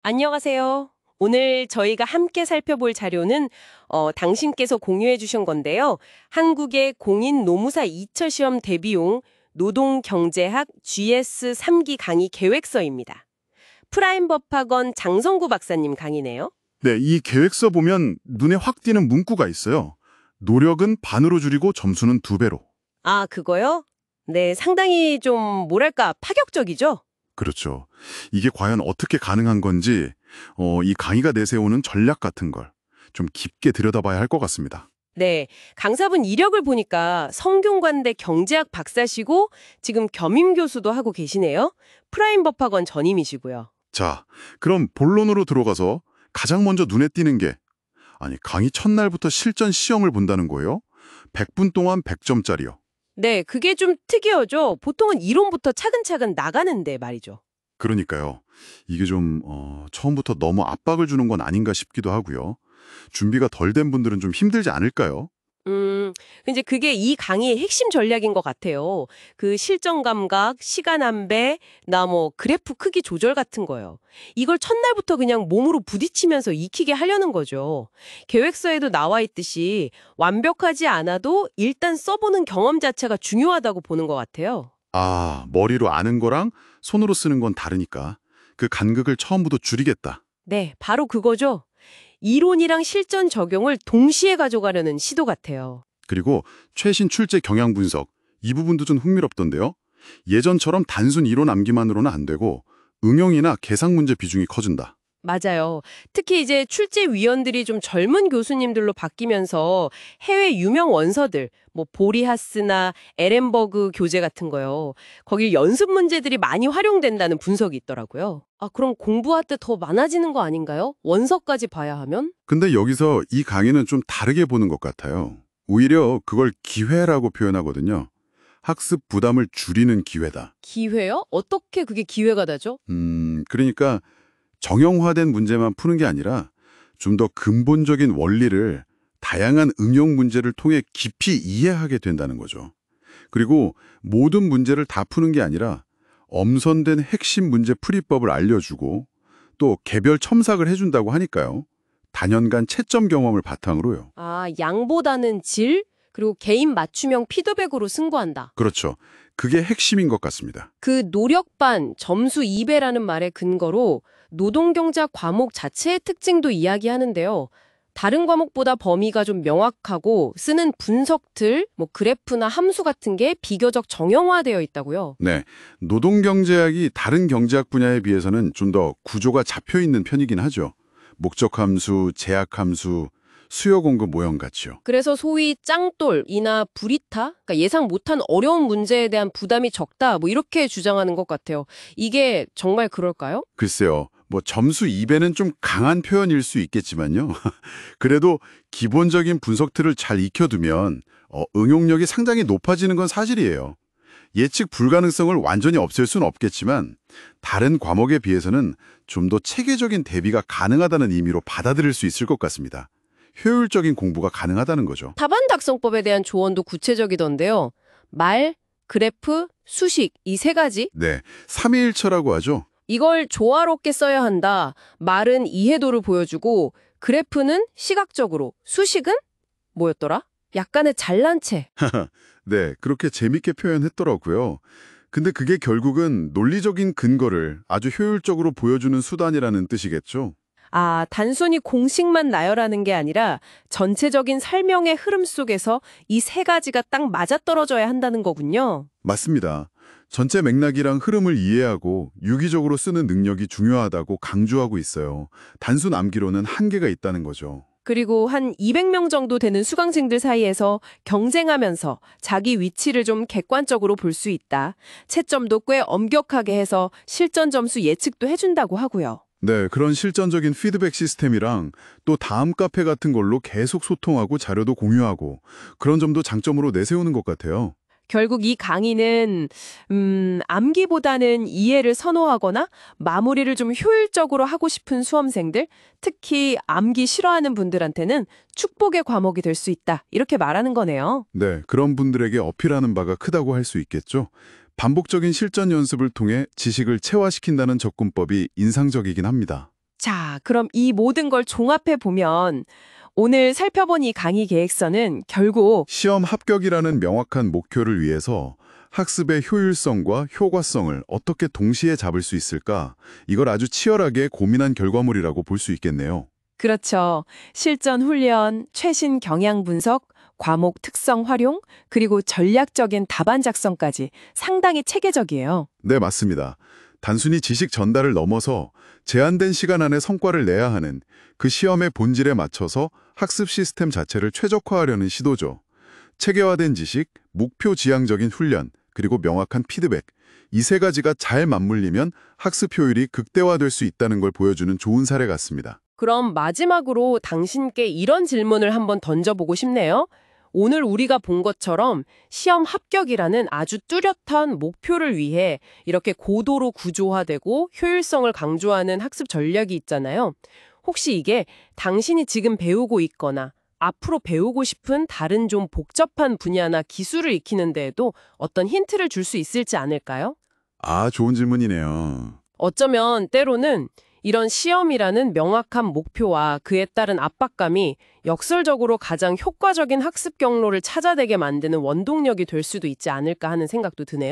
안녕하세요. 오늘 저희가 함께 살펴볼 자료는 당신께서 공유해 주신 건데요. 한국의 공인 노무사 2철 시험 대비용 노동경제학 GS 3기 강의 계획서입니다. 프라임법학원 장성구 박사님 강의네요. 네, 이 계획서 보면 눈에 확 띄는 문구가 있어요. 노력은 반으로 줄이고 점수는 2배로. 아, 그거요? 네, 상당히 좀 뭐랄까 파격적이죠? 그렇죠. 이게 과연 어떻게 가능한 건지 이 강의가 내세우는 전략 같은 걸 좀 깊게 들여다봐야 할 것 같습니다. 네, 강사분 이력을 보니까 성균관대 경제학 박사시고 지금 겸임 교수도 하고 계시네요. 프라임법학원 전임이시고요. 자, 그럼 본론으로 들어가서 가장 먼저 눈에 띄는 게 강의 첫날부터 실전 시험을 본다는 거예요. 100분 동안 100점짜리요. 네, 그게 좀 특이하죠. 보통은 이론부터 차근차근 나가는데 말이죠. 그러니까요. 이게 좀 처음부터 너무 압박을 주는 건 아닌가 싶기도 하고요. 준비가 덜 된 분들은 좀 힘들지 않을까요? 이제 그게 이 강의의 핵심 전략인 것 같아요. 그 실전 감각, 시간 안배, 나 뭐 그래프 크기 조절 같은 거요. 이걸 첫날부터 그냥 몸으로 부딪히면서 익히게 하려는 거죠. 계획서에도 나와 있듯이 완벽하지 않아도 일단 써보는 경험 자체가 중요하다고 보는 것 같아요. 아, 머리로 아는 거랑 손으로 쓰는 건 다르니까 그 간극을 처음부터 줄이겠다. 네, 바로 그거죠. 이론이랑 실전 적용을 동시에 가져가려는 시도 같아요. 그리고 최신 출제 경향 분석, 이 부분도 좀 흥미롭던데요. 예전처럼 단순 이론 암기만으로는 안 되고 응용이나 계산 문제 비중이 커진다. 맞아요. 특히 이제 출제위원들이 좀 젊은 교수님들로 바뀌면서 해외 유명 원서들, 뭐 보리하스나 에렌버그 교재 같은 거요. 거기 연습 문제들이 많이 활용된다는 분석이 있더라고요. 아, 그럼 공부할 때 더 많아지는 거 아닌가요? 원서까지 봐야 하면? 근데 여기서 이 강의는 좀 다르게 보는 것 같아요. 오히려 그걸 기회라고 표현하거든요. 학습 부담을 줄이는 기회다. 기회요? 어떻게 그게 기회가 되죠? 그러니까 정형화된 문제만 푸는 게 아니라 좀 더 근본적인 원리를 다양한 응용 문제를 통해 깊이 이해하게 된다는 거죠. 그리고 모든 문제를 다 푸는 게 아니라 엄선된 핵심 문제 풀이법을 알려주고 또 개별 첨삭을 해준다고 하니까요. 단연간 채점 경험을 바탕으로요. 아, 양보다는 질, 그리고 개인 맞춤형 피드백으로 승부한다. 그렇죠. 그게 핵심인 것 같습니다. 그 노력반 점수 2배라는 말의 근거로 노동경제학 과목 자체의 특징도 이야기하는데요. 다른 과목보다 범위가 좀 명확하고 쓰는 분석들, 뭐 그래프나 함수 같은 게 비교적 정형화되어 있다고요. 네, 노동경제학이 다른 경제학 분야에 비해서는 좀 더 구조가 잡혀 있는 편이긴 하죠. 목적함수, 제약함수, 수요 공급 모형 같이요. 그래서 소위 짱돌이나 불이타, 그러니까 예상 못한 어려운 문제에 대한 부담이 적다, 뭐 이렇게 주장하는 것 같아요. 이게 정말 그럴까요? 글쎄요, 뭐 점수 2배는 좀 강한 표현일 수 있겠지만요. 그래도 기본적인 분석 틀을 잘 익혀두면 응용력이 상당히 높아지는 건 사실이에요. 예측 불가능성을 완전히 없앨 수는 없겠지만 다른 과목에 비해서는 좀 더 체계적인 대비가 가능하다는 의미로 받아들일 수 있을 것 같습니다. 효율적인 공부가 가능하다는 거죠. 답안 작성법에 대한 조언도 구체적이던데요. 말, 그래프, 수식 이 세 가지? 네, 3위1처라고 하죠. 이걸 조화롭게 써야 한다. 말은 이해도를 보여주고 그래프는 시각적으로, 수식은 뭐였더라? 약간의 잘난 체. 네, 그렇게 재밌게 표현했더라고요. 근데 그게 결국은 논리적인 근거를 아주 효율적으로 보여주는 수단이라는 뜻이겠죠. 아, 단순히 공식만 나열하는 게 아니라 전체적인 설명의 흐름 속에서 이 세 가지가 딱 맞아떨어져야 한다는 거군요. 맞습니다. 전체 맥락이랑 흐름을 이해하고 유기적으로 쓰는 능력이 중요하다고 강조하고 있어요. 단순 암기로는 한계가 있다는 거죠. 그리고 한 200명 정도 되는 수강생들 사이에서 경쟁하면서 자기 위치를 좀 객관적으로 볼 수 있다. 채점도 꽤 엄격하게 해서 실전 점수 예측도 해준다고 하고요. 네, 그런 실전적인 피드백 시스템이랑 또 다음 카페 같은 걸로 계속 소통하고 자료도 공유하고 그런 점도 장점으로 내세우는 것 같아요. 결국 이 강의는 암기보다는 이해를 선호하거나 마무리를 좀 효율적으로 하고 싶은 수험생들, 특히 암기 싫어하는 분들한테는 축복의 과목이 될 수 있다. 이렇게 말하는 거네요. 네, 그런 분들에게 어필하는 바가 크다고 할 수 있겠죠. 반복적인 실전 연습을 통해 지식을 체화시킨다는 접근법이 인상적이긴 합니다. 자, 그럼 이 모든 걸 종합해 보면 오늘 살펴본 이 강의 계획서는 결국 시험 합격이라는 명확한 목표를 위해서 학습의 효율성과 효과성을 어떻게 동시에 잡을 수 있을까? 이걸 아주 치열하게 고민한 결과물이라고 볼 수 있겠네요. 그렇죠. 실전 훈련, 최신 경향 분석, 과목 특성 활용, 그리고 전략적인 답안 작성까지 상당히 체계적이에요. 네, 맞습니다. 단순히 지식 전달을 넘어서 제한된 시간 안에 성과를 내야 하는 그 시험의 본질에 맞춰서 학습 시스템 자체를 최적화하려는 시도죠. 체계화된 지식, 목표 지향적인 훈련, 그리고 명확한 피드백. 이 세 가지가 잘 맞물리면 학습 효율이 극대화될 수 있다는 걸 보여주는 좋은 사례 같습니다. 그럼 마지막으로 당신께 이런 질문을 한번 던져보고 싶네요. 오늘 우리가 본 것처럼 시험 합격이라는 아주 뚜렷한 목표를 위해 이렇게 고도로 구조화되고 효율성을 강조하는 학습 전략이 있잖아요. 혹시 이게 당신이 지금 배우고 있거나 앞으로 배우고 싶은 다른 좀 복잡한 분야나 기술을 익히는 데에도 어떤 힌트를 줄 수 있을지 않을까요? 아, 좋은 질문이네요. 어쩌면 때로는 이런 시험이라는 명확한 목표와 그에 따른 압박감이 역설적으로 가장 효과적인 학습 경로를 찾아내게 만드는 원동력이 될 수도 있지 않을까 하는 생각도 드네요.